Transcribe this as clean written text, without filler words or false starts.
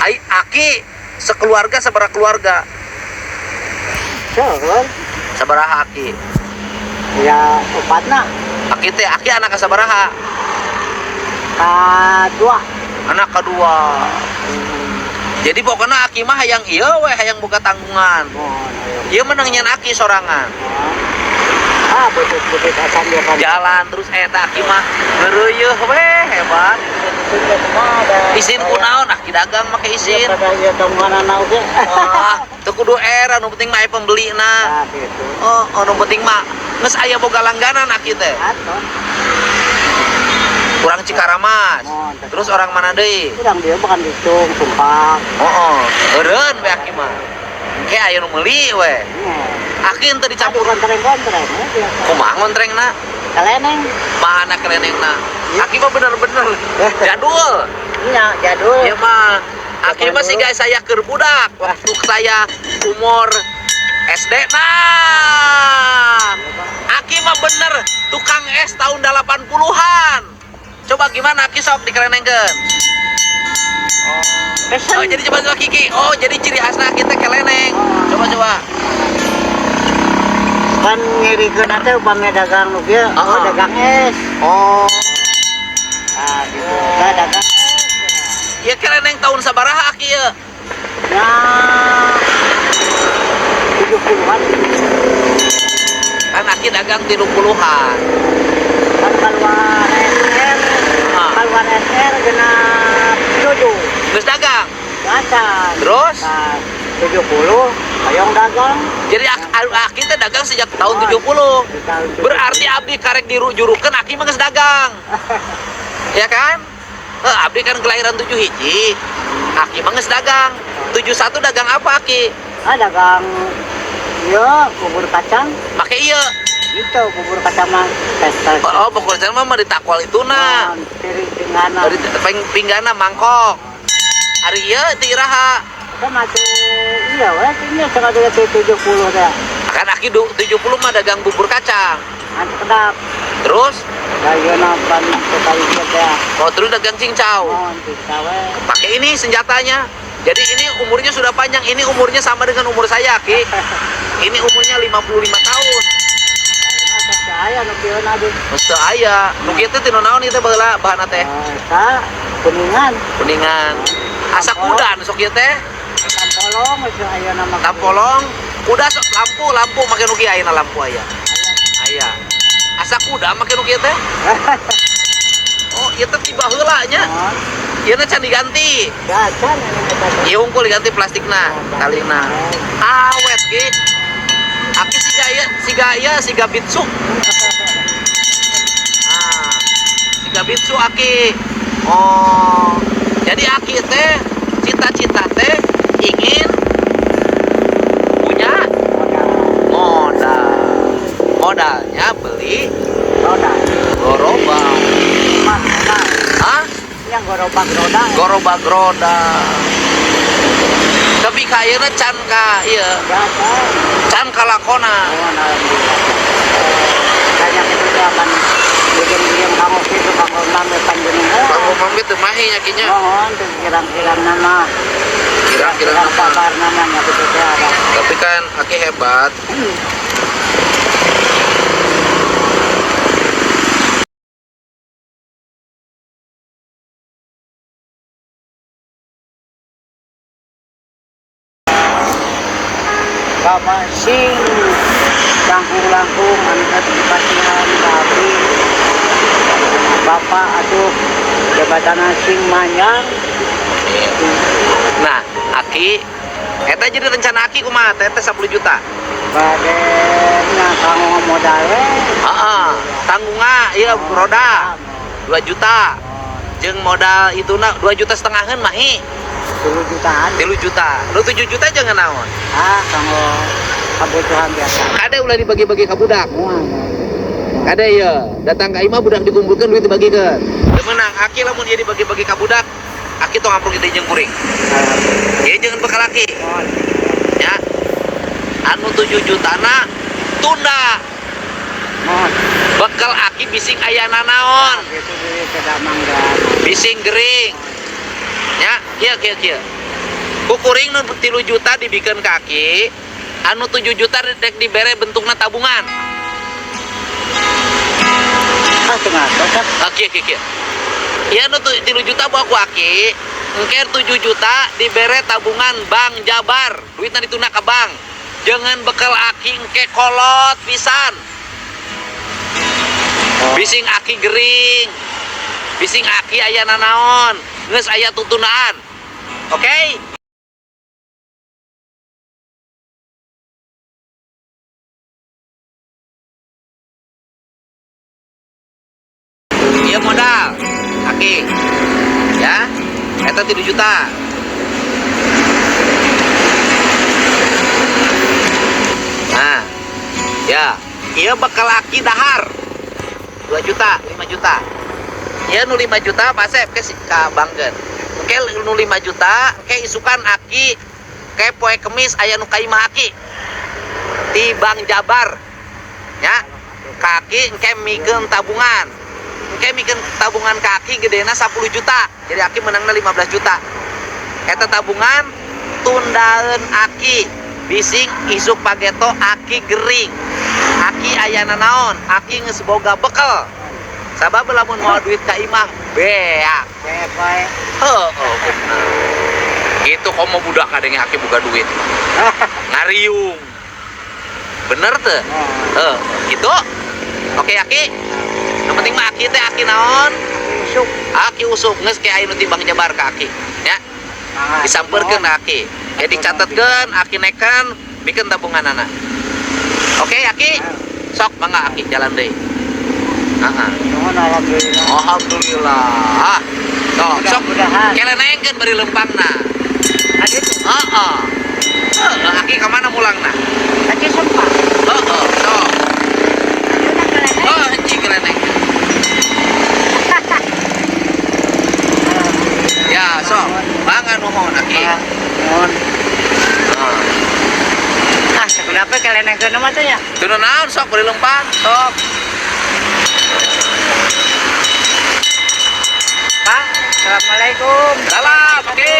Aki sekeluarga sabaraha keluarga? Sabaraha aki? Ya, opatna. Aki anak sabaraha? Dua. Anak kedua. Jadi pokoknya aki mah hayang ieu we hayang boga tanggungan. Ieu menang nyan aki sorangan. Betul akan dia kan. Jalan terus eta aki mah ngeureueuh we hebat. Isin kunaon aki dagang make isin. Ieu tanggungan oge. Wah, teu kudu era nu penting mah aya pembelina. Gitu. Oh, nu penting mah geus aya boga langganan aki teh. Kurang Cikaramas. Terus orang mana deui? Urang dia bukan Bitung, Sumpah. Eureun we aki mah. Ke aya nu meuli we. Aki teu dicampur Kontreng-kontreng. kumaha ngontrengna? Kaleneng. Mana kerenengna? Aki mah bener-bener jadul. Iya, jadul. Ya mah aki mah sih guys saya keur budak waktu saya umur SD. Nah, aki mah bener tukang es tahun 80-an. Coba gimana aki sok dikerenengkeun? Oh, jadi coba Kiki. Oh, jadi ciri khasna kita keleneng. Coba. Kan ngirikeun teh upami dagang nu kieu, dagang es. Oh. Gitu. Dagang es. Ya keleneng tahun sabaraha aki ya? Ya 70-an. Kan aki dagang 30-an. Kan kaluan SR. Kaluan SR genap 7. Geus dagang. Gacan. Terus? 70 hayong dagang. Jadi aki teh dagang sejak tahun 70. Berarti abdi karek dirujurukeun aki mah geus dagang. Ya kan? Abdi kan kelahiran 7 hiji. Aki mah geus dagang. 71 dagang apa aki? Dagang ieu bubur kacang. Make ieu. Itu bubur kacang mah tes. Oh, bubur kacang mah ditakwal ituna. Pinggana. Pinggana mangkok. Ari ieu teu iraha. Kan masih iya weh, ini sengaja 70 teh. Kan aki 70 mah dagang bubur kacang. Nanti kedap. Terus? Dayana ban sekali teh. Oh, terus dagang cincau. Oh, cincau. Pakai ini senjatanya. Jadi ini umurnya sudah panjang. Ini umurnya sama dengan umur saya, Ki. Ini umurnya 55 tahun. Masa aya nu kieu nadi. Mesti aya. Nu kieu teh tinu naon ieu teh baheula bahanna teh? Kuningan. Kuningan. Asa kuda sok ieu teh. Tampolong geus aya nama. Tampolong. Kuda sok lampu make nu kieu ayeuna lampu aya. Aya. Asa kuda make nu kieu teh? Oh, ieu teh tiba heula nya. Ieu teh can diganti. Gacan ini. Ieu hungkul diganti plastikna, talina. Awet Ki. Aki siga bitsu. Siga bitsu aki. Oh, jadi aki teh cita-cita teh ingin punya modalnya beli gerobak. Hah? Yang gerobak roda. Gerobak roda. Tapi kayaknya can ka ieu. Can ka lakona. Banyak itu akan bikin kamu itu kamu nambah panjenengan. Kamu mami teu mahi nya kinya. Mohon tuh kirang-kirang nama. Kira-kira kabar namanya itu ada. Tapi kan aki hebat. Bapak sing langkung-langkung anak dipasihan tapi Bapak aduh jabatan sing manyang. Nah, aki eta jadi rencana aki kumaha teh 10 juta. Bade nya kamu modal we. Tanggungan ieu roda 2 juta. Jeung modal ituna 2,5 jutaan mahi. 10 jutaan. 3 juta. Lu 7 juta jangan naon. Kamu kebutuhan biasa. Ada ulah dibagi-bagi ka budak. Ada ya, datang ka imah budak dikumpulkeun duit dibagikeun. Teu meunang aki lamun ieu dibagi-bagi ka budak, aki tong ampruk kita jeung kuring. Ieu jangan bekal aki. Ya. Anu 7 jutana tunda. Bekal aki bising aya nanaon. Gitu di kedamang dan bising gering. Ya, kieu. Kukuring nu 3 juta dibikin kaki, anu 7 juta dek dibere bentukna tabungan. Tengah cocok. Oke. Ya nu 3 juta bawa ku aki, engke 7 juta dibere tabungan Bank Jabar. Duitna dituna ke bank. Jangan bekal aki engke kolot pisan. Bising aki gering. Bising aki aya nanaon, geus aya tutunaan. Oke? Iya modal aki ya eta 3 juta. Nah ya iya bekal aki dahar 2 juta 5 juta ya nu 5 juta pasep ke banggen oke nu 5 juta ke isukan aki ke poe kemis aya nu kaimah aki di Bank Jabar ya kaki engke mikeun tabungan engke mikeun tabungan kaki gedena 10 juta jadi aki menangna 15 juta eta tabungan tundaeun aki bising isuk pageto aki gering aki ayana naon aki geus boga bekel sabab lamun moal duit ka imah beak Bepoe. bener gitu komo budak kadenge aki boga duit ngariung bener teu gitu oke aki yang penting mah aki teh aki naon Isuk. aki usuk geus ke anu timbang Jabar ka aki ya disampeurkeun aki ya dicatatkeun aki nekan bikin tabungan anak oke aki sok mangga aki jalan deui Nuhun alhamdulillah. alhamdulillah sok Mudah-mudahan. kelenengkeun bari lempangna Adi tuh. aki ka mana mulangna Adi sempat. sok Adi udah kelihatan. hiji kelenengkeun ya sok mangga nuhun aki Nuhun. Seberapa kalian yang kena mata ya? teu naon sok bari lempang sok Pak, assalamualaikum. salam oke